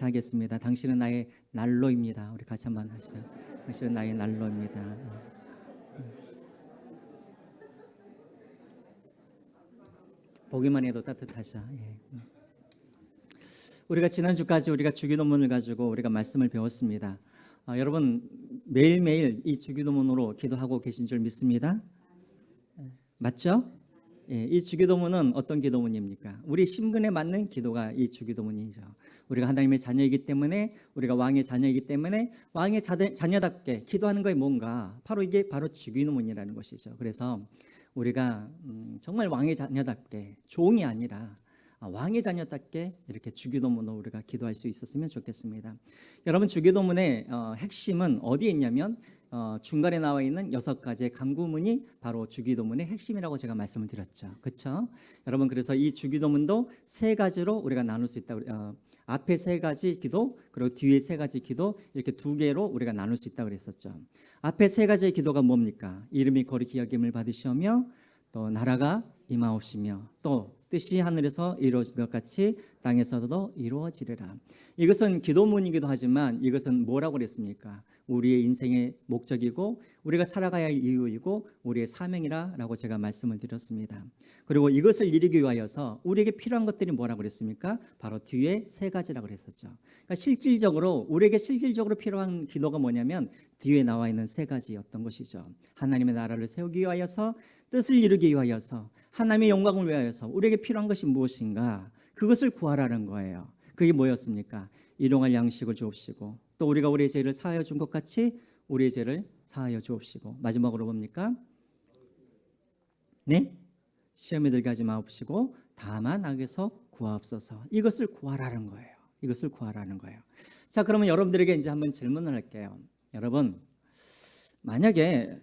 하겠습니다. 당신은 나의 난로입니다. 우리 같이 한번 하시죠. 당신은 나의 난로입니다. 보기만 해도 따뜻하죠. 예. 우리가 지난주까지 우리가 주기도문을 가지고 우리가 말씀을 배웠습니다. 여러분 매일매일 이 주기도문으로 기도하고 계신 줄 믿습니다. 맞죠? 예, 이 주기도문은 어떤 기도문입니까? 우리 신분에 맞는 기도가 이 주기도문이죠. 우리가 하나님의 자녀이기 때문에, 우리가 왕의 자녀이기 때문에 왕의 자녀답게 기도하는 것이 뭔가, 바로 이게 바로 주기도문이라는 것이죠. 그래서 우리가 정말 왕의 자녀답게, 종이 아니라 왕의 자녀답게 이렇게 주기도문으로 우리가 기도할 수 있었으면 좋겠습니다. 여러분, 주기도문의 핵심은 어디에 있냐면 중간에 나와 있는 6가지의 간구문이 바로 주기도문의 핵심이라고 제가 말씀을 드렸죠. 그렇죠? 여러분, 그래서 이 주기도문도 3가지로 우리가 나눌 수 있다. 앞에 3가지 기도, 그리고 뒤에 3가지 기도, 이렇게 2개로 우리가 나눌 수 있다고 그랬었죠. 앞에 3가지의 기도가 뭡니까? 이름이 거룩히 여김을 받으시며, 또 나라가 임하옵시며, 또 뜻이 하늘에서 이루어진 것 같이 땅에서도 이루어지리라. 이것은 기도문이기도 하지만 이것은 뭐라고 그랬습니까? 우리의 인생의 목적이고 우리가 살아가야 할 이유이고 우리의 사명이라고 제가 말씀을 드렸습니다. 그리고 이것을 이루기 위하여서 우리에게 필요한 것들이 뭐라고 그랬습니까? 바로 뒤에 3가지라고 그랬었죠. 그러니까 우리에게 실질적으로 필요한 기도가 뭐냐면 뒤에 나와 있는 3가지였던 것이죠. 하나님의 나라를 세우기 위하여서, 뜻을 이루기 위하여서, 하나님의 영광을 위하여서 우리에게 필요한 것이 무엇인가? 그것을 구하라는 거예요. 그게 뭐였습니까? 일용할 양식을 주옵시고, 또 우리가 우리의 죄를 사하여 준 것 같이 우리의 죄를 사하여 주옵시고, 마지막으로 뭡니까? 네? 시험에 들게 하지 마옵시고 다만 악에서 구하옵소서. 이것을 구하라는 거예요. 이것을 구하라는 거예요. 자, 그러면 여러분들에게 이제 한번 질문을 할게요. 여러분, 만약에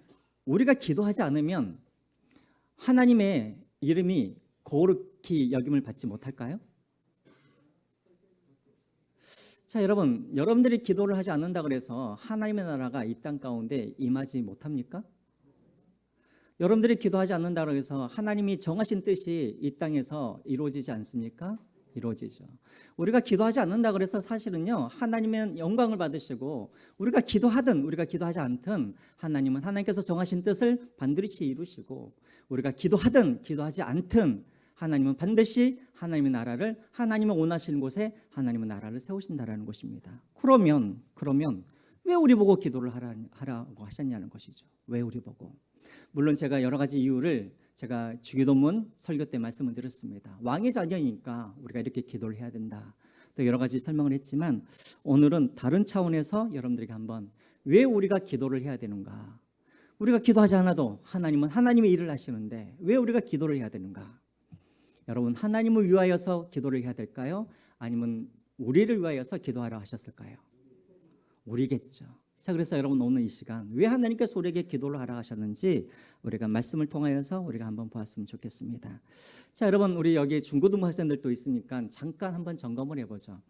우리가 기도하지 않으면 하나님의 이름이 거룩히 여김을 받지 못할까요? 자, 여러분들이 기도를 하지 않는다 그래서 하나님의 나라가 이 땅 가운데 임하지 못합니까? 여러분들이 기도하지 않는다 그래서 하나님이 정하신 뜻이 이 땅에서 이루어지지 않습니까? 이루어지죠. 우리가 기도하지 않는다 그래서 사실은요, 하나님의 영광을 받으시고 우리가 기도하든 우리가 기도하지 않든 하나님은 하나님께서 정하신 뜻을 반드시 이루시고, 우리가 기도하든 기도하지 않든 하나님은 반드시 하나님의 나라를, 하나님의 원하시는 곳에 하나님의 나라를 세우신다라는 것입니다. 그러면 왜 우리 보고 기도를 하라고 하셨냐는 것이죠. 왜 우리 보고? 물론 제가 여러 가지 이유를 제가 주기도문 설교 때 말씀을 드렸습니다. 왕의 자녀이니까 우리가 이렇게 기도를 해야 된다, 또 여러 가지 설명을 했지만, 오늘은 다른 차원에서 여러분들에게 한번 왜 우리가 기도를 해야 되는가? 우리가 기도하지 않아도 하나님은 하나님의 일을 하시는데 왜 우리가 기도를 해야 되는가? 여러분, 하나님을 위하여서 기도를 해야 될까요? 아니면 우리를 위하여서 기도하라 하셨을까요? 우리겠죠. 자, 그래서 여러분, 오늘 이 시간 왜 하나님께서 우리에게 기도를 하라 하셨는지 우리가 말씀을 통하여서 우리가 한번 보았으면 좋겠습니다. 자, 여러분, 우리 여기 중고등부 학생들도 있으니까 잠깐 한번 점검을 해보죠.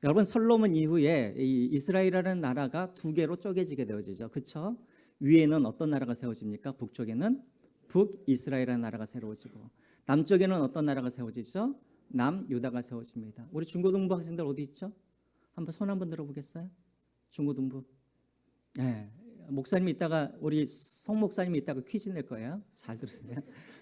여러분, 솔로몬 이후에 이 이스라엘이라는 나라가 2개로 쪼개지게 되어지죠. 그렇죠? 위에는 어떤 나라가 세워집니까? 북쪽에는 북이스라엘이라는 나라가 세워지고, 남쪽에는 어떤 나라가 세워지죠? 남유다가 세워집니다. 우리 중고등부 학생들 어디 있죠? 한번 손 한번 들어보겠어요? 중고등부. 네, 목사님이 이따가, 우리 송 목사님이 이따가 퀴즈 낼 거예요. 잘 들으세요.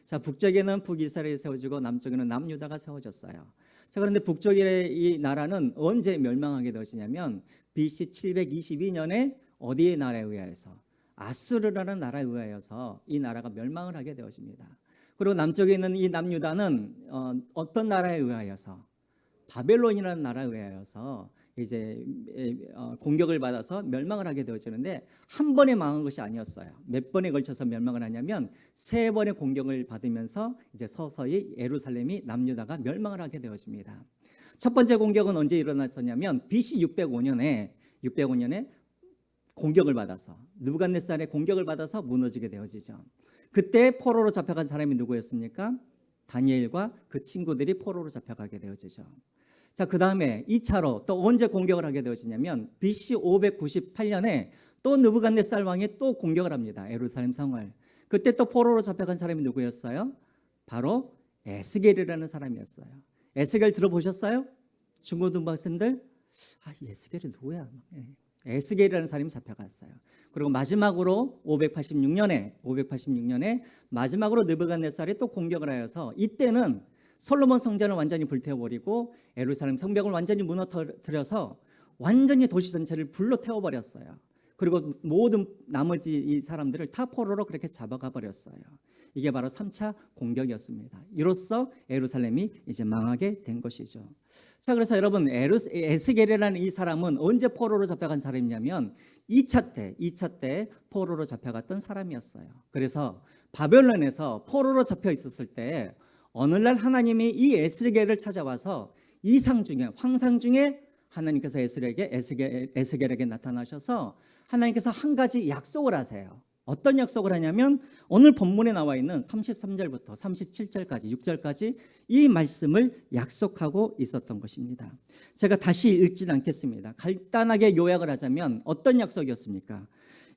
자, 북쪽에는 북이스라엘이 세워지고 남쪽에는 남유다가 세워졌어요. 자, 그런데 북쪽의 이 나라는 언제 멸망하게 되어지냐면 BC 722년에 어디의 나라에 의하여서? 아수르라는 나라에 의하여서 이 나라가 멸망을 하게 되어집니다. 그리고 남쪽에 있는 이 남유다는 어떤 나라에 의하여서? 바벨론이라는 나라에 의하여서 이제 공격을 받아서 멸망을 하게 되어지는데, 한 번에 망한 것이 아니었어요. 몇 번에 걸쳐서 멸망을 하냐면 3번의 공격을 받으면서 이제 서서히 예루살렘이, 남유다가 멸망을 하게 되어집니다. 첫 번째 공격은 언제 일어났었냐면 BC 605년에 공격을 받아서, 느부갓네살의 공격을 받아서 무너지게 되어지죠. 그때 포로로 잡혀간 사람이 누구였습니까? 다니엘과 그 친구들이 포로로 잡혀가게 되어지죠. 자, 그 다음에 2차로 또 언제 공격을 하게 되어지냐면 BC 598년에 또 느부갓네살 왕이 또 공격을 합니다. 예루살렘 성을. 그때 또 포로로 잡혀간 사람이 누구였어요? 바로 에스겔이라는 사람이었어요. 에스겔 들어보셨어요? 중고등부 학생들? 에스겔이 누구야? 에스겔이라는 사람이 잡혀갔어요. 그리고 마지막으로 586년에 마지막으로 느부갓네살이 또 공격을 하여서 이때는 솔로몬 성전을 완전히 불태워버리고 예루살렘 성벽을 완전히 무너뜨려서 완전히 도시 전체를 불로 태워버렸어요. 그리고 모든 나머지 이 사람들을 다 포로로 그렇게 잡아가 버렸어요. 이게 바로 3차 공격이었습니다. 이로써 예루살렘이 이제 망하게 된 것이죠. 자, 그래서 여러분, 에스겔이라는 이 사람은 언제 포로로 잡혀간 사람이냐면 2차 때 포로로 잡혀갔던 사람이었어요. 그래서 바벨론에서 포로로 잡혀 있었을 때 어느 날 하나님이 이 에스겔을 찾아와서 이상 중에, 환상 중에 하나님께서 에스겔에게 나타나셔서 하나님께서 한 가지 약속을 하세요. 어떤 약속을 하냐면 오늘 본문에 나와 있는 33절부터 37절까지 6절까지 이 말씀을 약속하고 있었던 것입니다. 제가 다시 읽지는 않겠습니다. 간단하게 요약을 하자면 어떤 약속이었습니까?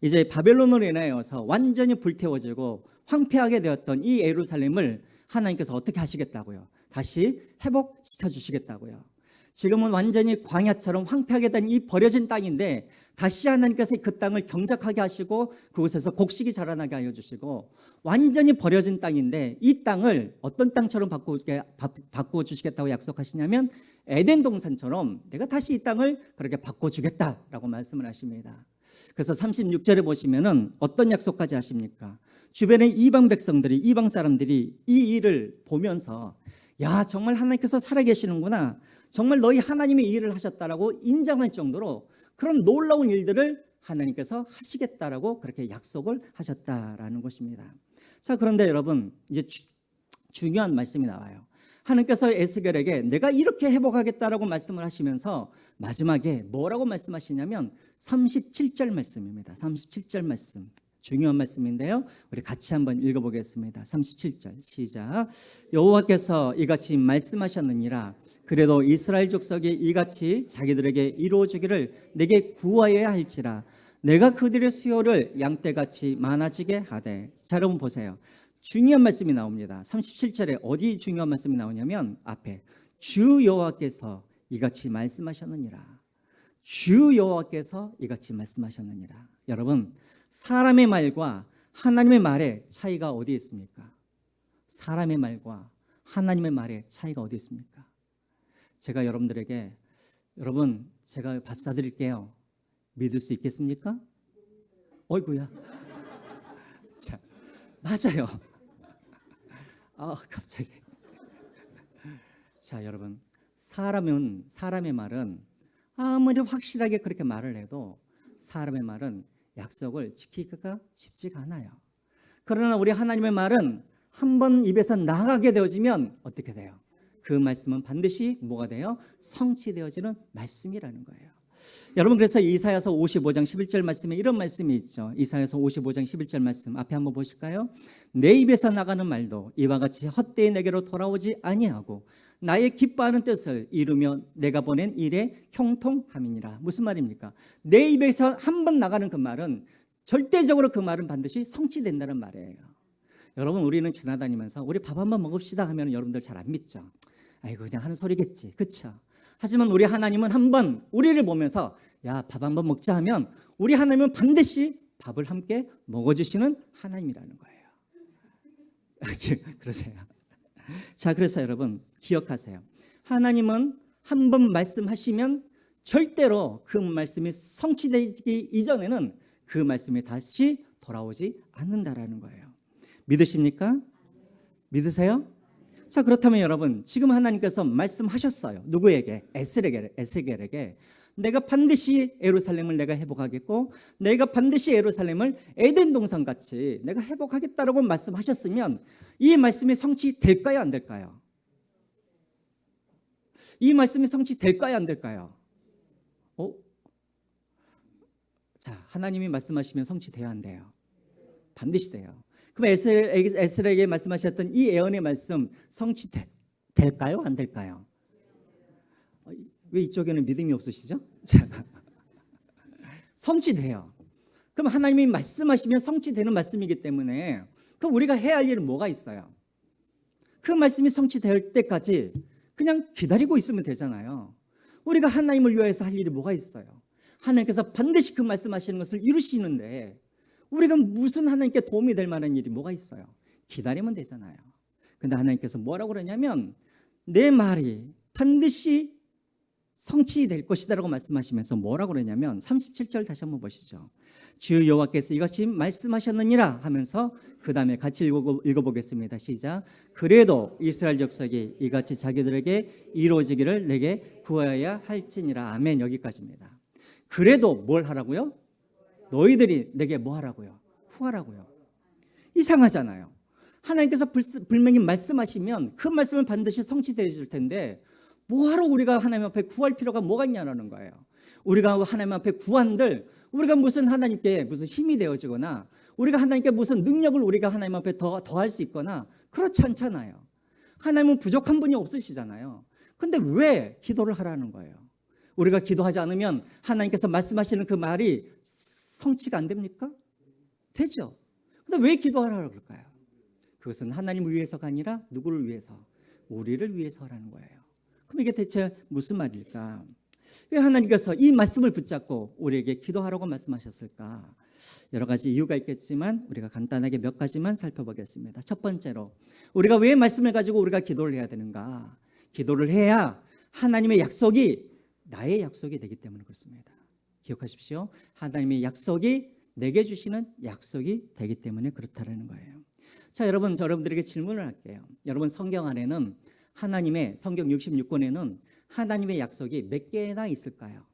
이제 바벨론으로 인하여서 완전히 불태워지고 황폐하게 되었던 이 예루살렘을 하나님께서 어떻게 하시겠다고요? 다시 회복시켜 주시겠다고요. 지금은 완전히 광야처럼 황폐하게 된 이 버려진 땅인데 다시 하나님께서 그 땅을 경작하게 하시고 그곳에서 곡식이 자라나게 하여 주시고 완전히 버려진 땅인데 이 땅을 어떤 땅처럼 바꾸어 주시겠다고 약속하시냐면 에덴 동산처럼 내가 다시 이 땅을 그렇게 바꿔주겠다라고 말씀을 하십니다. 그래서 36절에 보시면은 어떤 약속까지 하십니까? 주변의 이방 백성들이, 이방 사람들이 이 일을 보면서 야, 정말 하나님께서 살아계시는구나, 정말 너희 하나님이 이 일을 하셨다라고 인정할 정도로 그런 놀라운 일들을 하나님께서 하시겠다라고 그렇게 약속을 하셨다라는 것입니다. 자, 그런데 여러분, 이제 중요한 말씀이 나와요. 하나님께서 에스겔에게 내가 이렇게 회복하겠다라고 말씀을 하시면서 마지막에 뭐라고 말씀하시냐면 37절 말씀입니다. 37절 말씀. 중요한 말씀인데요. 우리 같이 한번 읽어보겠습니다. 37절 시작. 여호와께서 이같이 말씀하셨느니라. 그래도 이스라엘 족속이 이같이 자기들에게 이루어주기를 내게 구하여야 할지라. 내가 그들의 수요를 양떼같이 많아지게 하되. 자, 여러분 보세요. 중요한 말씀이 나옵니다. 37절에 어디 중요한 말씀이 나오냐면 앞에 주 여호와께서 이같이 말씀하셨느니라. 주 여호와께서 이같이 말씀하셨느니라. 여러분, 사람의 말과 하나님의 말의 차이가 어디에 있습니까? 사람의 말과 하나님의 말의 차이가 어디 있습니까? 제가 여러분들에게 여러분 제가 밥 사드릴게요. 믿을 수 있겠습니까? 어이구야. 자, 맞아요. 갑자기. 자, 여러분, 사람의 말은 아무리 확실하게 그렇게 말을 해도 사람의 말은 약속을 지키기가 쉽지가 않아요. 그러나 우리 하나님의 말은 한번 입에서 나가게 되어지면 어떻게 돼요? 그 말씀은 반드시 뭐가 돼요? 성취되어지는 말씀이라는 거예요. 여러분, 그래서 이사야서 55장 11절 말씀에 이런 말씀이 있죠. 이사야서 55장 11절 말씀 앞에 한번 보실까요? 내 입에서 나가는 말도 이와 같이 헛되이 내게로 돌아오지 아니하고 나의 기뻐하는 뜻을 이루며 내가 보낸 일에 형통함이니라. 무슨 말입니까? 내 입에서 한번 나가는 그 말은 절대적으로 그 말은 반드시 성취된다는 말이에요. 여러분, 우리는 지나다니면서 우리 밥 한번 먹읍시다 하면 여러분들 잘 안 믿죠. 아이고, 그냥 하는 소리겠지. 그렇죠? 하지만 우리 하나님은 한번 우리를 보면서 야, 밥 한번 먹자 하면 우리 하나님은 반드시 밥을 함께 먹어주시는 하나님이라는 거예요. 그러세요. 자, 그래서 여러분 기억하세요. 하나님은 한번 말씀하시면 절대로 그 말씀이 성취되기 이전에는 그 말씀이 다시 돌아오지 않는다라는 거예요. 믿으십니까? 믿으세요? 자, 그렇다면 여러분, 지금 하나님께서 말씀하셨어요. 누구에게? 에스겔에게 내가 반드시 예루살렘을 내가 회복하겠고 내가 반드시 예루살렘을 에덴 동산같이 내가 회복하겠다라고 말씀하셨으면 이 말씀이 성취될까요, 안 될까요? 이 말씀이 성취될까요, 안 될까요? 자, 하나님이 말씀하시면 성취돼야 한대요. 반드시 돼요. 그럼 에스겔에게 말씀하셨던 이 예언의 말씀 성취될까요, 안 될까요? 왜 이쪽에는 믿음이 없으시죠? 성취돼요. 그럼 하나님이 말씀하시면 성취되는 말씀이기 때문에 그럼 우리가 해야 할 일은 뭐가 있어요? 그 말씀이 성취될 때까지 그냥 기다리고 있으면 되잖아요. 우리가 하나님을 위해서 할 일이 뭐가 있어요? 하나님께서 반드시 그 말씀하시는 것을 이루시는데 우리가 무슨 하나님께 도움이 될 만한 일이 뭐가 있어요? 기다리면 되잖아요. 근데 하나님께서 뭐라고 그러냐면 내 말이 반드시 성취될 것이다라고 말씀하시면서 뭐라고 그러냐면 37절 다시 한번 보시죠. 주 여호와께서 이같이 말씀하셨느니라 하면서 그 다음에 같이 읽어보겠습니다. 시작. 그래도 이스라엘 족속이 이같이 자기들에게 이루어지기를 내게 구하여야 할지니라. 아멘. 여기까지입니다. 그래도 뭘 하라고요? 너희들이 내게 뭐 하라고요? 구하라고요. 이상하잖아요. 하나님께서 분명히 말씀하시면 그 말씀은 반드시 성취되어 줄 텐데 뭐하러 우리가 하나님 앞에 구할 필요가 뭐가 있냐는 거예요. 우리가 하나님 앞에 구한들 우리가 무슨 하나님께 무슨 힘이 되어지거나 우리가 하나님께 무슨 능력을 우리가 하나님 앞에 더할 수 있거나 그렇지 않잖아요. 하나님은 부족한 분이 없으시잖아요. 근데 왜 기도를 하라는 거예요? 우리가 기도하지 않으면 하나님께서 말씀하시는 그 말이 성취가 안 됩니까? 되죠. 근데 왜 기도하라고 그럴까요? 그것은 하나님을 위해서가 아니라 누구를 위해서? 우리를 위해서 하라는 거예요. 그럼 이게 대체 무슨 말일까? 왜 하나님께서 이 말씀을 붙잡고 우리에게 기도하라고 말씀하셨을까? 여러 가지 이유가 있겠지만 우리가 간단하게 몇 가지만 살펴보겠습니다. 첫 번째로 우리가 왜 말씀을 가지고 우리가 기도를 해야 되는가? 기도를 해야 하나님의 약속이 나의 약속이 되기 때문에 그렇습니다. 기억하십시오. 하나님의 약속이 내게 주시는 약속이 되기 때문에 그렇다는 거예요. 자, 여러분, 여러분들에게 질문을 할게요. 여러분 성경 안에는 하나님의 성경 66권에는 하나님의 약속이 몇 개나 있을까요?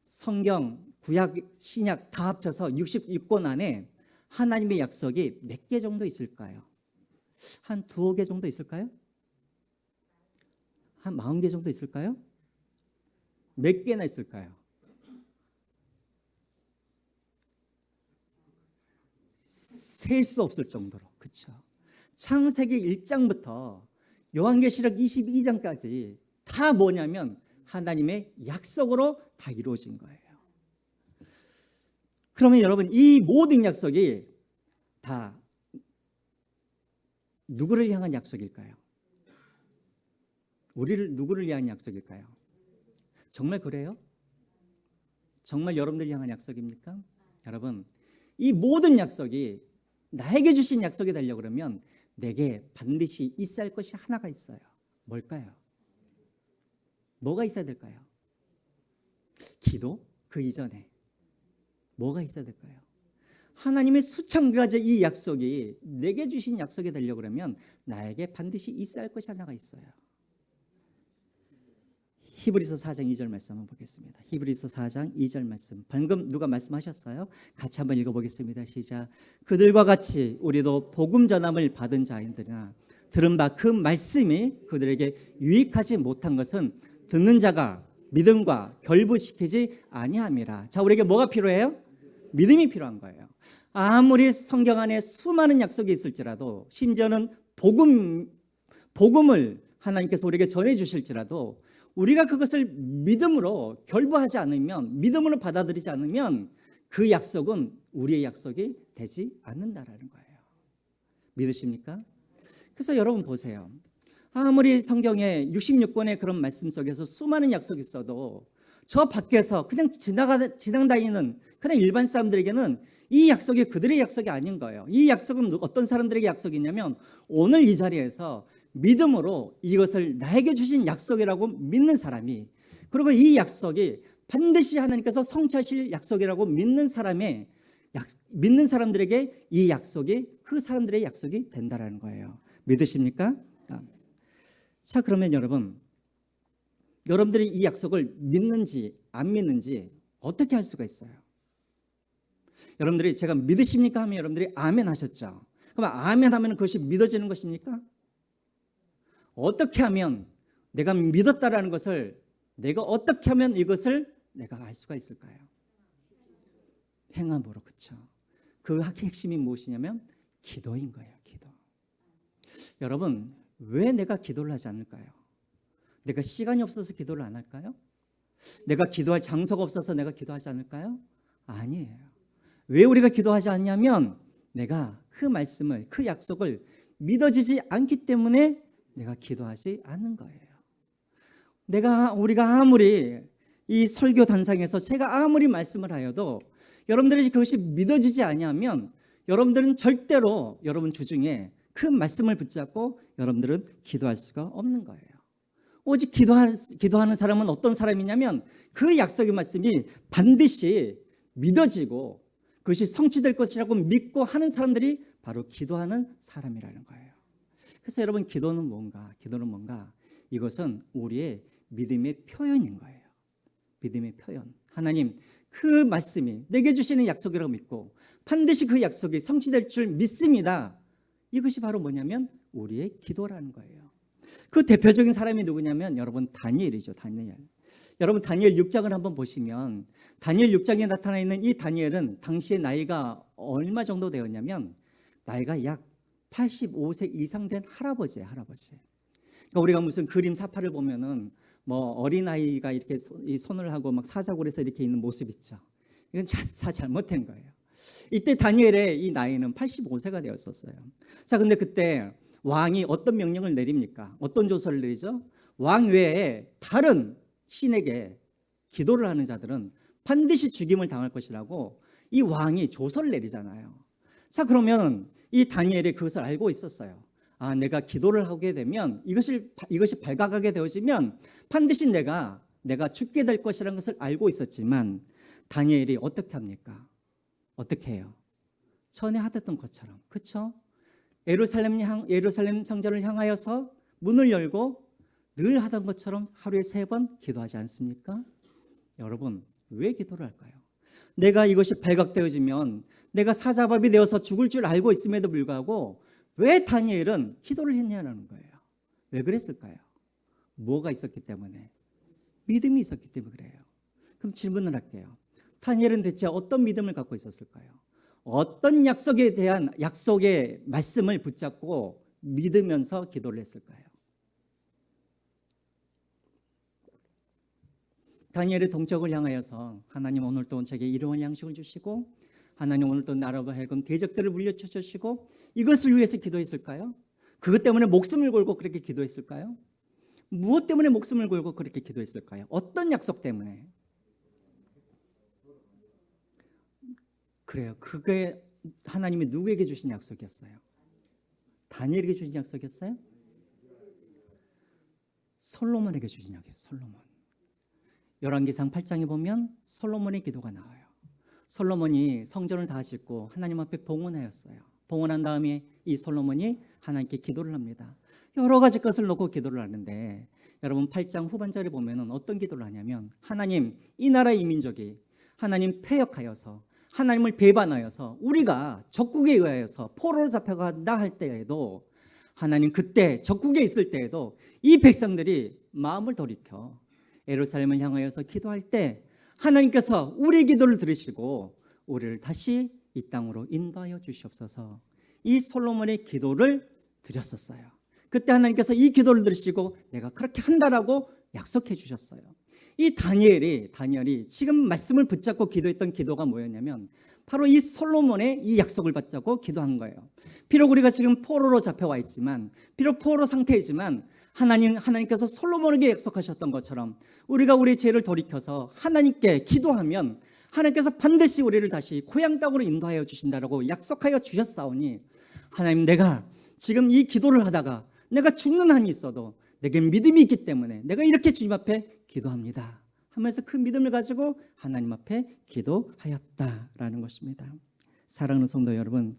성경, 구약, 신약 다 합쳐서 66권 안에 하나님의 약속이 몇 개 정도 있을까요? 한 2개 정도 있을까요? 한 40개 정도 있을까요? 몇 개나 있을까요? 셀 수 없을 정도로. 그렇죠. 창세기 1장부터 요한계시록 22장까지 다 뭐냐면 하나님의 약속으로 다 이루어진 거예요. 그러면 여러분 이 모든 약속이 다 누구를 향한 약속일까요? 누구를 위한 약속일까요? 정말 그래요? 정말 여러분들 향한 약속입니까? 여러분 이 모든 약속이 나에게 주신 약속이 되려고 그러면 내게 반드시 있어야 할 것이 하나가 있어요. 뭘까요? 뭐가 있어야 될까요? 기도? 그 이전에 뭐가 있어야 될까요? 하나님의 수천 가지 이 약속이 내게 주신 약속이 되려고 그러면 나에게 반드시 있어야 할 것이 하나가 있어요. 히브리서 4장 2절 말씀 한번 보겠습니다. 히브리서 4장 2절 말씀. 방금 누가 말씀하셨어요? 같이 한번 읽어보겠습니다. 시작. 그들과 같이 우리도 복음 전함을 받은 자인들이나 들은 바 그 말씀이 그들에게 유익하지 못한 것은 듣는 자가 믿음과 결부시키지 아니함이라. 자, 우리에게 뭐가 필요해요? 믿음이 필요한 거예요. 아무리 성경 안에 수많은 약속이 있을지라도 심지어는 복음을 하나님께서 우리에게 전해 주실지라도 우리가 그것을 믿음으로 결부하지 않으면, 믿음으로 받아들이지 않으면 그 약속은 우리의 약속이 되지 않는다라는 거예요. 믿으십니까? 그래서 여러분 보세요. 아무리 성경에 66권의 그런 말씀 속에서 수많은 약속이 있어도 저 밖에서 그냥 지나다니는 그냥 일반 사람들에게는 이 약속이 그들의 약속이 아닌 거예요. 이 약속은 어떤 사람들에게 약속이냐면 오늘 이 자리에서 믿음으로 이것을 나에게 주신 약속이라고 믿는 사람이, 그리고 이 약속이 반드시 하나님께서 성취하실 약속이라고 믿는 사람들에게 이 약속이 그 사람들의 약속이 된다라는 거예요. 믿으십니까? 자, 그러면 여러분들이 이 약속을 믿는지 안 믿는지 어떻게 할 수가 있어요? 여러분들이 제가 믿으십니까 하면 여러분들이 아멘 하셨죠. 그럼 아멘 하면 그것이 믿어지는 것입니까? 어떻게 하면 내가 믿었다라는 것을, 내가 어떻게 하면 이것을 내가 알 수가 있을까요? 행함으로. 그렇죠. 그 핵심이 무엇이냐면 기도인 거예요. 기도. 여러분 왜 내가 기도를 하지 않을까요? 내가 시간이 없어서 기도를 안 할까요? 내가 기도할 장소가 없어서 내가 기도하지 않을까요? 아니에요. 왜 우리가 기도하지 않냐면 내가 그 말씀을, 그 약속을 믿어지지 않기 때문에 내가 기도하지 않는 거예요. 우리가 아무리 이 설교 단상에서 제가 아무리 말씀을 하여도 여러분들이 그것이 믿어지지 아니하면 여러분들은 절대로 여러분 주중에 그 말씀을 붙잡고 여러분들은 기도할 수가 없는 거예요. 오직 기도하는 사람은 어떤 사람이냐면 그 약속의 말씀이 반드시 믿어지고 그것이 성취될 것이라고 믿고 하는 사람들이 바로 기도하는 사람이라는 거예요. 그래서 여러분, 기도는 뭔가? 이것은 우리의 믿음의 표현인 거예요. 믿음의 표현. 하나님, 그 말씀이 내게 주시는 약속이라고 믿고 반드시 그 약속이 성취될 줄 믿습니다. 이것이 바로 뭐냐면 우리의 기도라는 거예요. 그 대표적인 사람이 누구냐면 여러분, 다니엘이죠. 다니엘. 여러분, 다니엘 6장을 한번 보시면 다니엘 6장에 나타나 있는 이 다니엘은 당시의 나이가 얼마 정도 되었냐면 나이가 약 85세 이상 된 할아버지예요. 그러니까 우리가 무슨 그림 사파를 보면은 뭐 어린아이가 이렇게 손을 하고 막 사자고 해서 이렇게 있는 모습 있죠. 이건 다 잘못된 거예요. 이때 다니엘의 이 나이는 85세가 되었었어요. 자, 근데 그때 왕이 어떤 명령을 내립니까? 어떤 조서를 내리죠? 왕 외에 다른 신에게 기도를 하는 자들은 반드시 죽임을 당할 것이라고 이 왕이 조서를 내리잖아요. 자, 그러면 이 다니엘이 그것을 알고 있었어요. 아, 내가 기도를 하게 되면 이것이 발각하게 되어지면 반드시 내가 죽게 될 것이라는 것을 알고 있었지만 다니엘이 어떻게 합니까? 어떻게 해요? 전에 하던 것처럼, 그렇죠? 예루살렘 성전을 향하여서 문을 열고 늘 하던 것처럼 하루에 3번 기도하지 않습니까? 여러분, 왜 기도를 할까요? 내가 이것이 발각되어지면 내가 사자밥이 되어서 죽을 줄 알고 있음에도 불구하고 왜 다니엘은 기도를 했냐는 거예요. 왜 그랬을까요? 뭐가 있었기 때문에? 믿음이 있었기 때문에 그래요. 그럼 질문을 할게요. 다니엘은 대체 어떤 믿음을 갖고 있었을까요? 어떤 약속의 말씀을 붙잡고 믿으면서 기도를 했을까요? 다니엘의 동쪽을 향하여서 하나님, 오늘 또 제게 일용할 양식을 주시고 하나님, 오늘 또 나라로 하여금 대적들을 물리쳐 주시고, 이것을 위해서 기도했을까요? 그것 때문에 목숨을 걸고 그렇게 기도했을까요? 무엇 때문에 목숨을 걸고 그렇게 기도했을까요? 어떤 약속 때문에? 그래요. 그게 하나님이 누구에게 주신 약속이었어요? 다니엘에게 주신 약속이었어요? 솔로몬에게 주신 약속이었어요. 솔로몬. 열왕기상 8장에 보면 솔로몬의 기도가 나와요. 솔로몬이 성전을 다 짓고 하나님 앞에 봉헌하였어요. 봉헌한 다음에 이 솔로몬이 하나님께 기도를 합니다. 여러 가지 것을 놓고 기도를 하는데 여러분, 8장 후반절에 보면 어떤 기도를 하냐면, 하나님, 이 나라 이 민족이 하나님 패역하여서 하나님을 배반하여서 우리가 적국에 의하여서 포로로 잡혀간다 할 때에도, 하나님, 그때 적국에 있을 때에도 이 백성들이 마음을 돌이켜 예루살렘을 향하여서 기도할 때 하나님께서 우리 기도를 들으시고 우리를 다시 이 땅으로 인도하여 주시옵소서. 이 솔로몬의 기도를 드렸었어요. 그때 하나님께서 이 기도를 들으시고 내가 그렇게 한다라고 약속해 주셨어요. 이 다니엘이 지금 말씀을 붙잡고 기도했던 기도가 뭐였냐면 바로 이 솔로몬의 이 약속을 붙잡고 기도한 거예요. 비록 우리가 지금 포로로 잡혀와 있지만, 비록 포로 상태이지만 하나님께서 솔로몬에게 약속하셨던 것처럼 우리가 우리의 죄를 돌이켜서 하나님께 기도하면 하나님께서 반드시 우리를 다시 고향 땅으로 인도하여 주신다라고 약속하여 주셨사오니, 하나님, 내가 지금 이 기도를 하다가 내가 죽는 한이 있어도 내게 믿음이 있기 때문에 내가 이렇게 주님 앞에 기도합니다 하면서 그 믿음을 가지고 하나님 앞에 기도하였다라는 것입니다. 사랑하는 성도 여러분,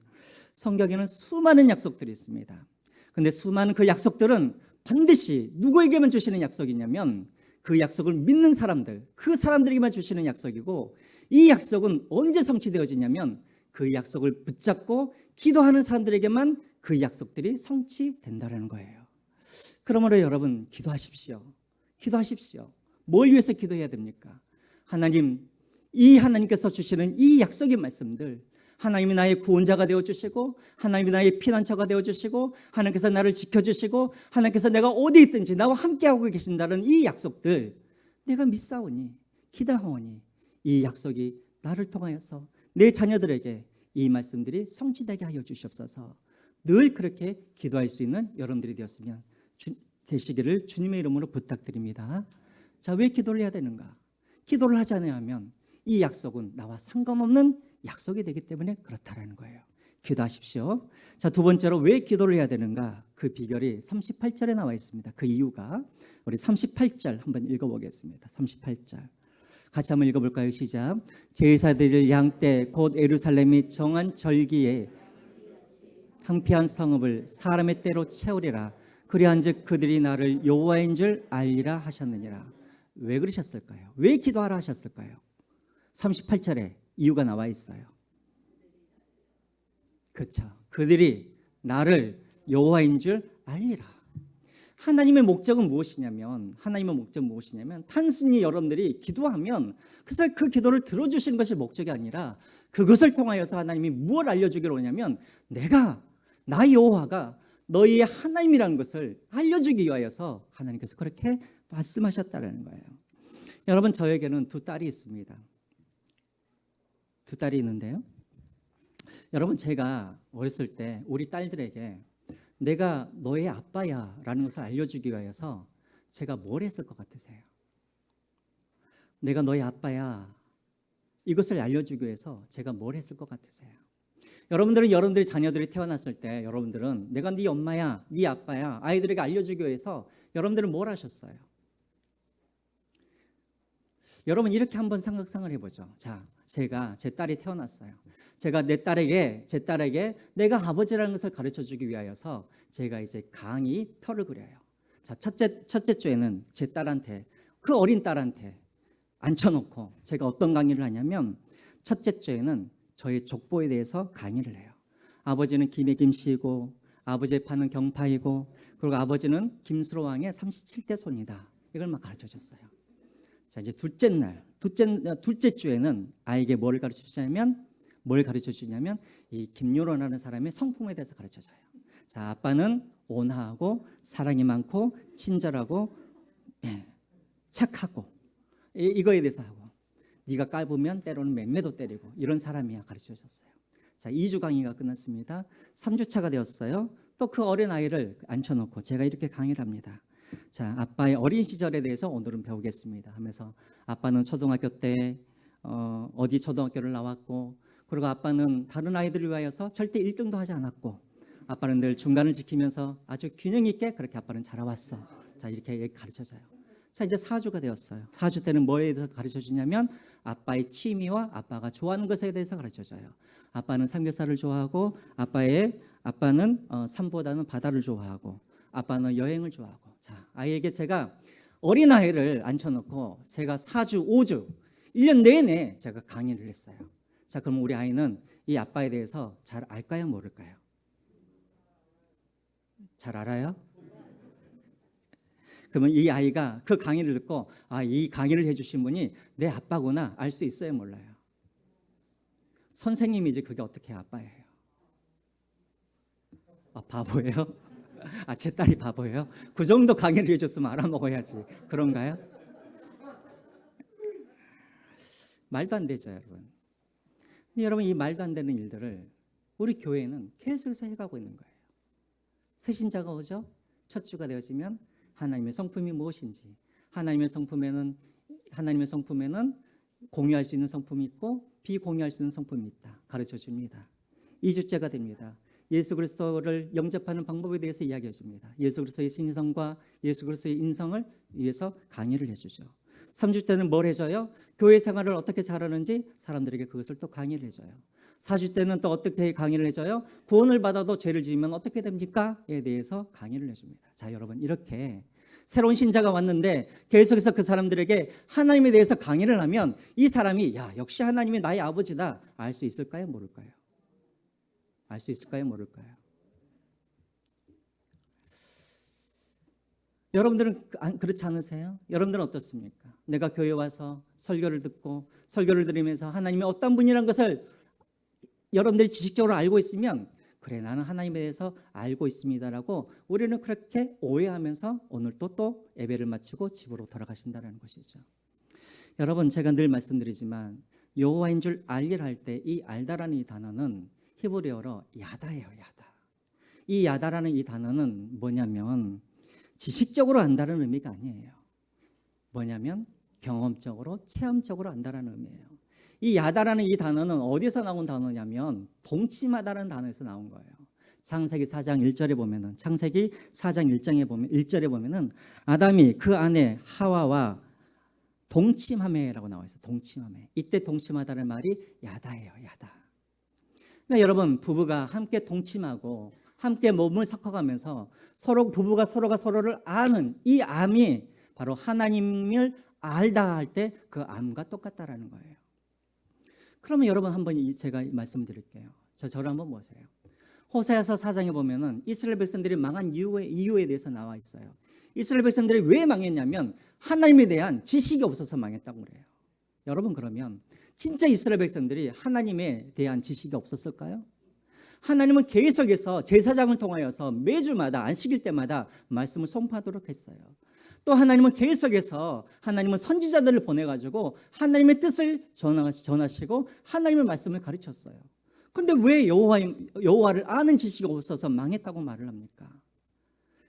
성경에는 수많은 약속들이 있습니다. 그런데 수많은 그 약속들은 반드시 누구에게만 주시는 약속이냐면 그 약속을 믿는 사람들, 그 사람들에게만 주시는 약속이고, 이 약속은 언제 성취되어지냐면 그 약속을 붙잡고 기도하는 사람들에게만 그 약속들이 성취된다는 거예요. 그러므로 여러분, 기도하십시오. 뭘 위해서 기도해야 됩니까? 하나님, 이 하나님께서 주시는 이 약속의 말씀들, 하나님이 나의 구원자가 되어주시고 하나님이 나의 피난처가 되어주시고 하나님께서 나를 지켜주시고 하나님께서 내가 어디 있든지 나와 함께하고 계신다는 이 약속들, 내가 믿사오니 기다하오니 이 약속이 나를 통하여서 내 자녀들에게 이 말씀들이 성취되게 하여 주시옵소서. 늘 그렇게 기도할 수 있는 여러분들이 되었으면 되시기를 주님의 이름으로 부탁드립니다. 자, 왜 기도를 해야 되는가? 기도를 하지 않으면 이 약속은 나와 상관없는 약속이 되기 때문에 그렇다라는 거예요. 기도하십시오. 자, 두 번째로 왜 기도를 해야 되는가? 그 비결이 38절에 나와 있습니다. 그 이유가 우리 38절 한번 읽어보겠습니다. 38절 같이 한번 읽어볼까요? 시작. 제사 드릴 양떼 곧 예루살렘이 정한 절기에 황폐한 성읍을 사람의 때로 채우리라. 그리한즉 그들이 나를 여호와인 줄 알리라 하셨느니라. 왜 그러셨을까요? 왜 기도하라 하셨을까요? 38절에 이유가 나와 있어요. 그렇죠. 그들이 나를 여호와인 줄 알리라. 하나님의 목적은 무엇이냐면 단순히 여러분들이 기도하면 그 기도를 들어주시는 것이 목적이 아니라 그것을 통하여서 하나님이 무엇을 알려주기로 하냐면 나 여호와가 너희의 하나님이라는 것을 알려주기 위하여서 하나님께서 그렇게 말씀하셨다는 거예요. 여러분, 저에게는 두 딸이 있습니다. 두 딸이 있는데요. 여러분, 제가 어렸을 때 우리 딸들에게 내가 너의 아빠야 라는 것을 알려주기 위해서 제가 뭘 했을 것 같으세요? 내가 너의 아빠야 이것을 알려주기 위해서 제가 뭘 했을 것 같으세요? 여러분들이 자녀들이 태어났을 때 여러분들은 내가 네 엄마야 네 아빠야 아이들에게 알려주기 위해서 여러분들은 뭘 하셨어요? 여러분, 이렇게 한번 상상을 해보죠. 자, 제 딸이 태어났어요. 제가 제 딸에게 내가 아버지라는 것을 가르쳐주기 위하여서 제가 이제 강의 표를 그려요. 자, 첫째 주에는 제 딸한테, 그 어린 딸한테 앉혀놓고 제가 어떤 강의를 하냐면 첫째 주에는 저희 족보에 대해서 강의를 해요. 아버지는 김의 김씨이고 아버지의 파는 경파이고 그리고 아버지는 김수로 왕의 37대 손이다. 이걸 막 가르쳐줬어요. 자, 이제 둘째 주에는 아이에게 뭘 가르쳐 주냐면 이 김유로라는 사람의 성품에 대해서 가르쳐 줘요. 자, 아빠는 온화하고 사랑이 많고 친절하고 착하고 이거에 대해서 하고 네가 까불면 때로는 맴매도 때리고 이런 사람이야 가르쳐 줬어요. 자, 2주 강의가 끝났습니다. 3주차가 되었어요. 또 그 어린 아이를 앉혀놓고 제가 이렇게 강의를 합니다. 자, 아빠의 어린 시절에 대해서 오늘은 배우겠습니다 하면서 아빠는 초등학교 때 어디 초등학교를 나왔고 그리고 아빠는 다른 아이들을 위하여서 절대 1등도 하지 않았고 아빠는 늘 중간을 지키면서 아주 균형 있게 그렇게 아빠는 자라왔어. 자, 이렇게 가르쳐줘요. 자, 이제 4주가 되었어요. 4주 때는 뭐에 대해서 가르쳐주냐면 아빠의 취미와 아빠가 좋아하는 것에 대해서 가르쳐줘요. 아빠는 삼겹살을 좋아하고 아빠는 산보다는 바다를 좋아하고 아빠는 여행을 좋아하고. 자, 아이에게 제가 어린아이를 앉혀놓고 제가 4주, 5주, 1년 내내 제가 강의를 했어요. 자, 그럼 우리 아이는 이 아빠에 대해서 잘 알까요? 모를까요? 잘 알아요? 그러면 이 아이가 그 강의를 듣고 이 강의를 해주신 분이 내 아빠구나 알 수 있어요? 몰라요? 선생님이지 그게 어떻게 아빠예요? 바보예요? 제 딸이 바보예요? 그 정도 강의를 해줬으면 알아먹어야지. 그런가요? 말도 안 되죠, 여러분. 근데 여러분, 이 말도 안 되는 일들을 우리 교회는 계속해서 해가고 있는 거예요. 새신자가 오죠? 첫 주가 되어지면 하나님의 성품이 무엇인지, 하나님의 성품에는 공유할 수 있는 성품이 있고 비공유할 수 있는 성품이 있다. 가르쳐 줍니다. 2주째가 됩니다. 예수 그리스도를 영접하는 방법에 대해서 이야기해 줍니다. 예수 그리스도의 신성과 예수 그리스도의 인성을 위해서 강의를 해주죠. 3주 때는 뭘 해줘요? 교회 생활을 어떻게 잘하는지 사람들에게 그것을 또 강의를 해줘요. 4주 때는 또 어떻게 강의를 해줘요? 구원을 받아도 죄를 지으면 어떻게 됩니까? 에 대해서 강의를 해줍니다. 자, 여러분, 이렇게 새로운 신자가 왔는데 계속해서 그 사람들에게 하나님에 대해서 강의를 하면 이 사람이 역시 하나님이 나의 아버지다 알 수 있을까요? 모를까요? 알 수 있을까요? 모를까요? 여러분들은 그렇지 않으세요? 여러분들은 어떻습니까? 내가 교회 와서 설교를 듣고 설교를 들으면서 하나님이 어떤 분이라는 것을 여러분들이 지식적으로 알고 있으면 그래, 나는 하나님에 대해서 알고 있습니다라고 우리는 그렇게 오해하면서 오늘 또 예배를 마치고 집으로 돌아가신다는 것이죠. 여러분, 제가 늘 말씀드리지만 여호와인 줄 알리라 할 때 이 알다라는 이 단어는 히브리어로 야다예요. 야다. 이 야다라는 이 단어는 뭐냐면 지식적으로 안다는 의미가 아니에요. 뭐냐면 경험적으로 체험적으로 안다라는 의미예요. 이 야다라는 이 단어는 어디서 나온 단어냐면 동침하다라는 단어에서 나온 거예요. 창세기 4장 1절에 보면은 창세기 4장 1절에 보면은 아담이 그 아내 하와와 동침하매라고 나와 있어요. 동침하매. 이때 동침하다는 말이 야다예요. 야다. 그러니까 여러분 부부가 함께 동침하고 함께 몸을 섞어가면서 부부가 서로가 서로를 아는 이 암이 바로 하나님을 알다 할 때 그 암과 똑같다라는 거예요. 그러면 여러분 한번 제가 말씀드릴게요. 저를 한번 보세요. 호세아서 4장에 보면은 이스라엘 백성들이 망한 이유에 대해서 나와 있어요. 이스라엘 백성들이 왜 망했냐면 하나님에 대한 지식이 없어서 망했다고 그래요. 여러분 그러면 진짜 이스라엘 백성들이 하나님에 대한 지식이 없었을까요? 하나님은 계속해서 제사장을 통하여서 매주마다 안식일 때마다 말씀을 선포하도록 했어요. 또 하나님은 계속해서 하나님은 선지자들을 보내가지고 하나님의 뜻을 전하시고 하나님의 말씀을 가르쳤어요. 그런데 왜 여호와를 아는 지식이 없어서 망했다고 말을 합니까?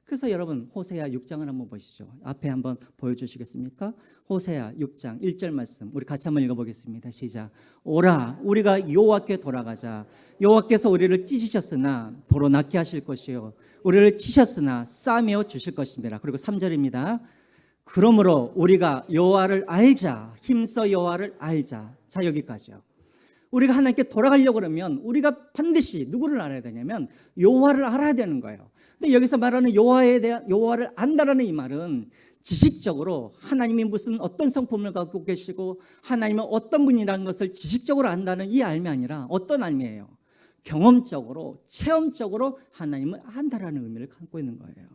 그래서 여러분 호세아 6장을 한번 보시죠. 앞에 한번 보여주시겠습니까? 호세아 6장 1절 말씀 우리 같이 한번 읽어보겠습니다. 시작. 오라 우리가 여호와께 돌아가자. 여호와께서 우리를 찢으셨으나 도로 낫게 하실 것이요 우리를 치셨으나 싸매어 주실 것입니다. 그리고 3절입니다. 그러므로 우리가 여호와를 알자. 힘써 여호와를 알자. 자 여기까지요. 우리가 하나님께 돌아가려고 그러면 우리가 반드시 누구를 알아야 되냐면 여호와를 알아야 되는 거예요. 근데 여기서 말하는 여호와를 안다라는 이 말은 지식적으로 하나님이 무슨 어떤 성품을 갖고 계시고 하나님은 어떤 분이라는 것을 지식적으로 안다는 이 알미 아니라 어떤 알미예요? 경험적으로 체험적으로 하나님을 안다라는 의미를 갖고 있는 거예요.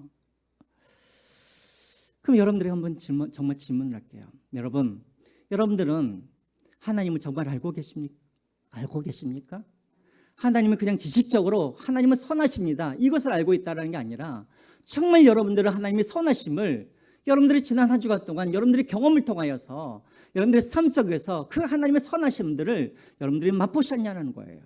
그럼 여러분들이 한번 정말 질문을 할게요. 여러분들은 하나님을 정말 알고 계십니까? 하나님은 그냥 지식적으로 하나님은 선하십니다. 이것을 알고 있다는 게 아니라 정말 여러분들은 하나님의 선하심을 여러분들이 지난 한 주간 동안 여러분들의 경험을 통하여서 여러분들의 삶 속에서 그 하나님의 선하심들을 여러분들이 맛보셨냐는 거예요.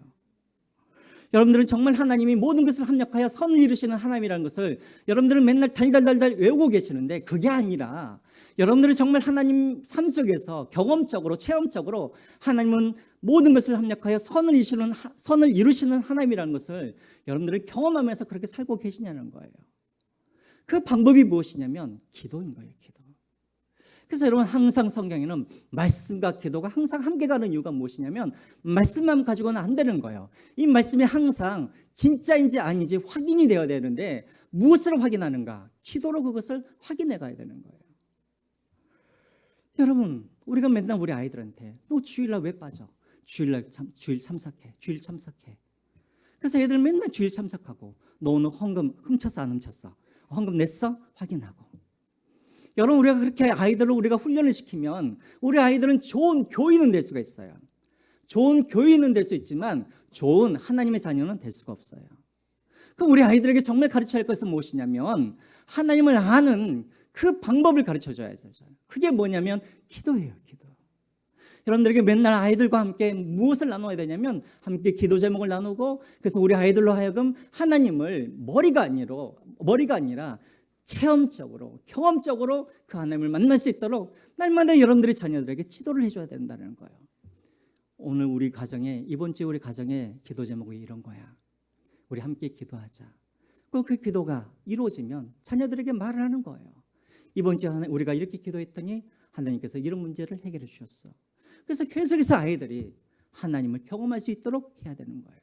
여러분들은 정말 하나님이 모든 것을 합력하여 선을 이루시는 하나님이라는 것을 여러분들은 맨날 달달달달 외우고 계시는데 그게 아니라 여러분들은 정말 하나님 삶 속에서 경험적으로 체험적으로 하나님은 모든 것을 합력하여 선을 이루시는 하나님이라는 것을 여러분들은 경험하면서 그렇게 살고 계시냐는 거예요. 그 방법이 무엇이냐면 기도인 거예요. 기도. 그래서 여러분 항상 성경에는 말씀과 기도가 항상 함께 가는 이유가 무엇이냐면 말씀만 가지고는 안 되는 거예요. 이 말씀이 항상 진짜인지 아닌지 확인이 되어야 되는데 무엇을 확인하는가? 기도로 그것을 확인해 가야 되는 거예요. 여러분 우리가 맨날 우리 아이들한테 너 주일날 왜 빠져? 주일 참석해. 그래서 애들 맨날 주일 참석하고 너 오늘 헌금 훔쳤어 안 훔쳤어? 헌금 냈어? 확인하고. 여러분 우리가 그렇게 아이들을 우리가 훈련을 시키면 우리 아이들은 좋은 교인은 될 수가 있어요. 좋은 교인은 될 수 있지만 좋은 하나님의 자녀는 될 수가 없어요. 그럼 우리 아이들에게 정말 가르쳐야 할 것은 무엇이냐면 하나님을 아는 그 방법을 가르쳐줘야 해서 그게 뭐냐면 기도예요. 기도. 여러분들에게 맨날 아이들과 함께 무엇을 나눠야 되냐면 함께 기도 제목을 나누고 그래서 우리 아이들로 하여금 하나님을 머리가 아니라 체험적으로 경험적으로 그 하나님을 만날 수 있도록 날마다 여러분들의 자녀들에게 기도를 해줘야 된다는 거예요. 오늘 우리 가정에 이번 주 우리 가정의 기도 제목이 이런 거야. 우리 함께 기도하자. 그 기도가 이루어지면 자녀들에게 말을 하는 거예요. 이번 주에 우리가 이렇게 기도했더니 하나님께서 이런 문제를 해결해 주셨어. 그래서 계속해서 아이들이 하나님을 경험할 수 있도록 해야 되는 거예요.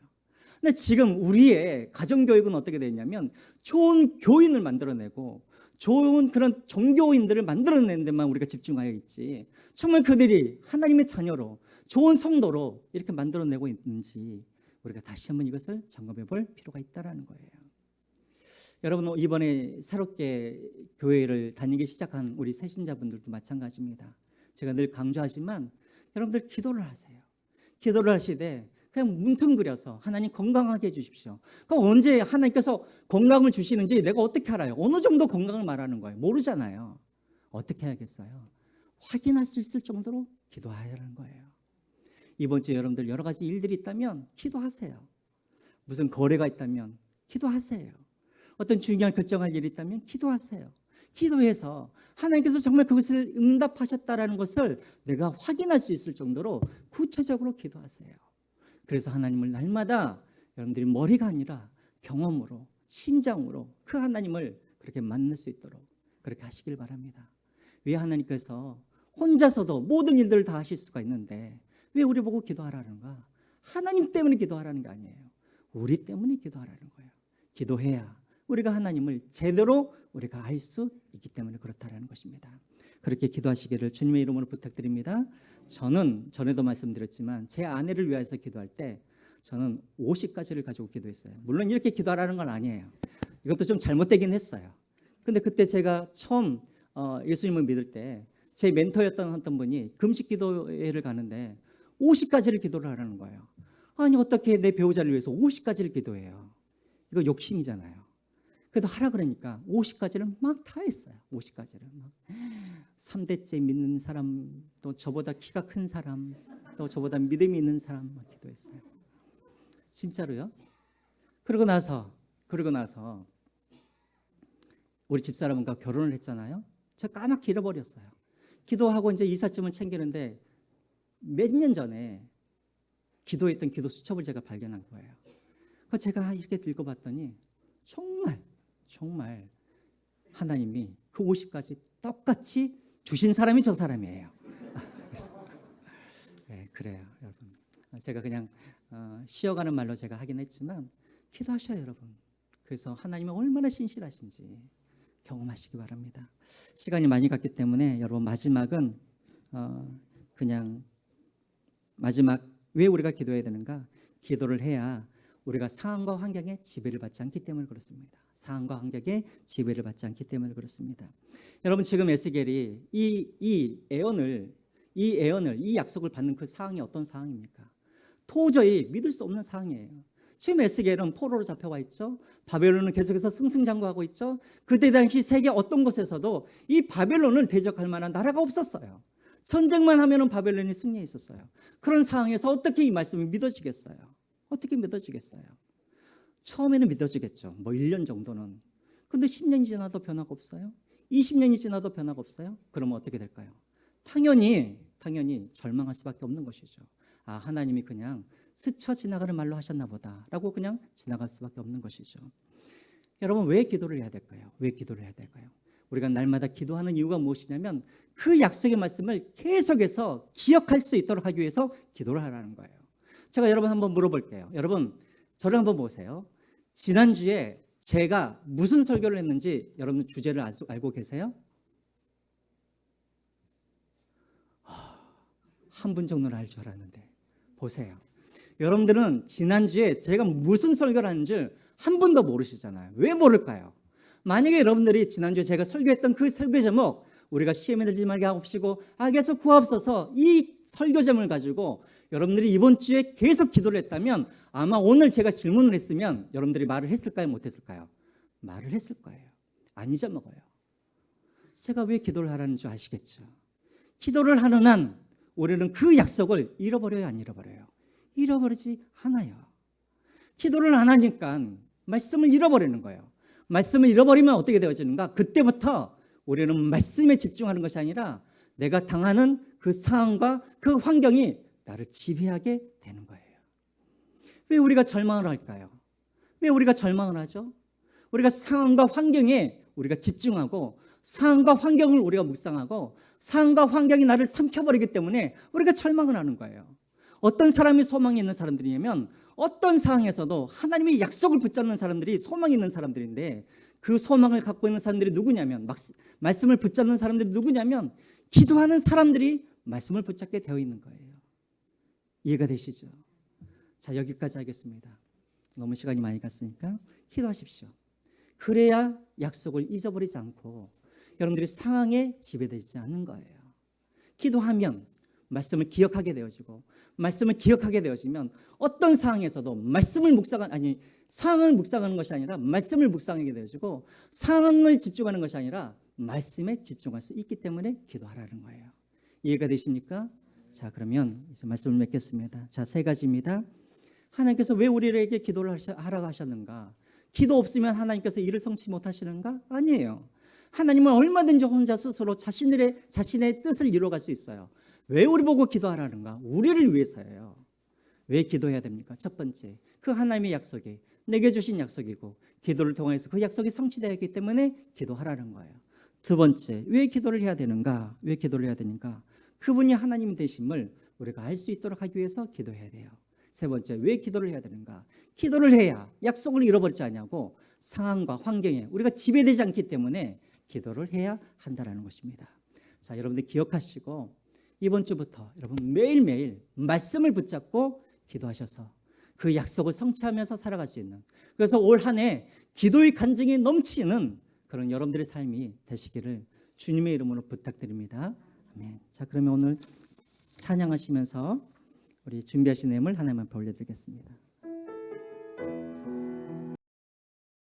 근데 지금 우리의 가정교육은 어떻게 되냐면 좋은 교인을 만들어내고 좋은 그런 종교인들을 만들어내는 데만 우리가 집중하여 있지 정말 그들이 하나님의 자녀로 좋은 성도로 이렇게 만들어내고 있는지 우리가 다시 한번 이것을 점검해 볼 필요가 있다는 거예요. 여러분 이번에 새롭게 교회를 다니기 시작한 우리 새신자분들도 마찬가지입니다. 제가 늘 강조하지만 여러분들 기도를 하세요. 기도를 하시되 그냥 뭉뚱그려서 하나님 건강하게 해주십시오. 그럼 언제 하나님께서 건강을 주시는지 내가 어떻게 알아요? 어느 정도 건강을 말하는 거예요? 모르잖아요. 어떻게 해야겠어요? 확인할 수 있을 정도로 기도하라는 거예요. 이번 주에 여러분들 여러 가지 일들이 있다면 기도하세요. 무슨 거래가 있다면 기도하세요. 어떤 중요한 결정할 일이 있다면 기도하세요. 기도해서 하나님께서 정말 그것을 응답하셨다라는 것을 내가 확인할 수 있을 정도로 구체적으로 기도하세요. 그래서 하나님을 날마다 여러분들이 머리가 아니라 경험으로, 심장으로 그 하나님을 그렇게 만날 수 있도록 그렇게 하시길 바랍니다. 왜 하나님께서 혼자서도 모든 일들을 다 하실 수가 있는데 왜 우리 보고 기도하라는가? 하나님 때문에 기도하라는 게 아니에요. 우리 때문에 기도하라는 거예요. 기도해야 우리가 하나님을 제대로 우리가 알 수 있기 때문에 그렇다라는 것입니다. 그렇게 기도하시기를 주님의 이름으로 부탁드립니다. 저는 전에도 말씀드렸지만 제 아내를 위해서 기도할 때 저는 50가지를 가지고 기도했어요. 물론 이렇게 기도하라는 건 아니에요. 이것도 좀 잘못되긴 했어요. 근데 그때 제가 처음 예수님을 믿을 때 제 멘토였던 어떤 분이 금식 기도회를 가는데 50가지를 기도를 하라는 거예요. 아니 어떻게 내 배우자를 위해서 50가지를 기도해요. 이거 욕심이잖아요. 그래도 하라 그러니까 50가지를 막 다 했어요. 50가지를 막 3대째 믿는 사람, 또 저보다 키가 큰 사람, 또 저보다 믿음이 있는 사람 막 기도했어요. 진짜로요. 그러고 나서 우리 집사람과 결혼을 했잖아요. 제가 까맣게 잃어버렸어요. 기도하고 이제 이삿짐을 챙기는데 몇 년 전에 기도했던 기도 수첩을 제가 발견한 거예요. 그래서 제가 이렇게 읽어봤더니 정말 하나님이 그 50가지 똑같이 주신 사람이 저 사람이에요. 네, 그래요, 여러분. 제가 그냥 쉬어가는 말로 제가 하긴 했지만 기도하셔요, 여러분. 그래서 하나님이 얼마나 신실하신지 경험하시기 바랍니다. 시간이 많이 갔기 때문에 여러분 마지막은 그냥 마지막 왜 우리가 기도해야 되는가? 기도를 해야 우리가 상황과 환경에 지배를 받지 않기 때문에 그렇습니다. 상황과 환경에 지배를 받지 않기 때문에 그렇습니다. 여러분 지금 에스겔이 이 예언을 이 약속을 받는 그 상황이 어떤 상황입니까? 도저히 믿을 수 없는 상황이에요. 지금 에스겔은 포로로 잡혀와 있죠. 바벨론은 계속해서 승승장구하고 있죠. 그때 당시 세계 어떤 곳에서도 이 바벨론을 대적할 만한 나라가 없었어요. 전쟁만 하면은 바벨론이 승리해 있었어요. 그런 상황에서 어떻게 이 말씀이 믿어지겠어요? 어떻게 믿어지겠어요? 처음에는 믿어지겠죠. 뭐 1년 정도는. 근데 10년이 지나도 변화가 없어요? 20년이 지나도 변화가 없어요? 그러면 어떻게 될까요? 당연히 절망할 수밖에 없는 것이죠. 아, 하나님이 그냥 스쳐 지나가는 말로 하셨나 보다라고 그냥 지나갈 수밖에 없는 것이죠. 여러분 왜 기도를 해야 될까요? 왜 기도를 해야 될까요? 우리가 날마다 기도하는 이유가 무엇이냐면 그 약속의 말씀을 계속해서 기억할 수 있도록 하기 위해서 기도를 하라는 거예요. 제가 여러분 한번 물어볼게요. 여러분 저를 한번 보세요. 지난주에 제가 무슨 설교를 했는지 여러분 주제를 알고 계세요? 한 분 정도는 알 줄 알았는데 보세요. 여러분들은 지난주에 제가 무슨 설교를 하는지 한 분도 모르시잖아요. 왜 모를까요? 만약에 여러분들이 지난주에 제가 설교했던 그 설교 제목 우리가 시험에 들지 말게 하옵시고 악에서 구하옵소서 이 설교 제목을 가지고 여러분들이 이번 주에 계속 기도를 했다면 아마 오늘 제가 질문을 했으면 여러분들이 말을 했을까요? 못했을까요? 말을 했을 거예요. 안 잊어먹어요. 제가 왜 기도를 하라는 줄 아시겠죠? 기도를 하는 한 우리는 그 약속을 잃어버려요? 안 잃어버려요? 잃어버리지 않아요. 기도를 안 하니까 말씀을 잃어버리는 거예요. 말씀을 잃어버리면 어떻게 되어지는가? 그때부터 우리는 말씀에 집중하는 것이 아니라 내가 당하는 그 상황과 그 환경이 나를 지배하게 되는 거예요. 왜 우리가 절망을 할까요? 왜 우리가 절망을 하죠? 우리가 상황과 환경에 우리가 집중하고 상황과 환경을 우리가 묵상하고 상황과 환경이 나를 삼켜버리기 때문에 우리가 절망을 하는 거예요. 어떤 사람이 소망이 있는 사람들이냐면 어떤 상황에서도 하나님의 약속을 붙잡는 사람들이 소망이 있는 사람들인데 그 소망을 갖고 있는 사람들이 누구냐면 말씀을 붙잡는 사람들이 누구냐면 기도하는 사람들이 말씀을 붙잡게 되어 있는 거예요. 이해가 되시죠? 자, 여기까지 하겠습니다. 너무 시간이 많이 갔으니까 기도하십시오. 그래야 약속을 잊어버리지 않고 여러분들이 상황에 지배되지 않는 거예요. 기도하면 말씀을 기억하게 되어지고 말씀을 기억하게 되어지면 어떤 상황에서도 상황을 묵상하는 것이 아니라 말씀을 묵상하게 되어지고 상황을 집중하는 것이 아니라 말씀에 집중할 수 있기 때문에 기도하라는 거예요. 이해가 되십니까? 자, 그러면 이제 말씀을 맺겠습니다. 자, 3가지입니다. 하나님께서 왜 우리에게 기도를 하라고 하셨는가? 기도 없으면 하나님께서 일을 성취 못하시는가? 아니에요. 하나님은 얼마든지 혼자 스스로 자신의 뜻을 이루어갈 수 있어요. 왜 우리 보고 기도하라는가? 우리를 위해서예요. 왜 기도해야 됩니까? 첫 번째, 그 하나님의 약속이 내게 주신 약속이고 기도를 통해서 그 약속이 성취되어야 하기 때문에 기도하라는 거예요. 두 번째, 왜 기도를 해야 되는가? 왜 기도를 해야 되는가? 그분이 하나님 되심을 우리가 알 수 있도록 하기 위해서 기도해야 돼요. 세 번째, 왜 기도를 해야 되는가? 기도를 해야 약속을 잃어버리지 않냐고 상황과 환경에 우리가 지배되지 않기 때문에 기도를 해야 한다는 것입니다. 자, 여러분들 기억하시고 이번 주부터 여러분 매일매일 말씀을 붙잡고 기도하셔서 그 약속을 성취하면서 살아갈 수 있는, 그래서 올 한 해 기도의 간증이 넘치는 그런 여러분들의 삶이 되시기를 주님의 이름으로 부탁드립니다. 아멘. 자, 그러면 오늘 찬양하시면서 우리 준비하신 내용을 하나만 올려드리겠습니다.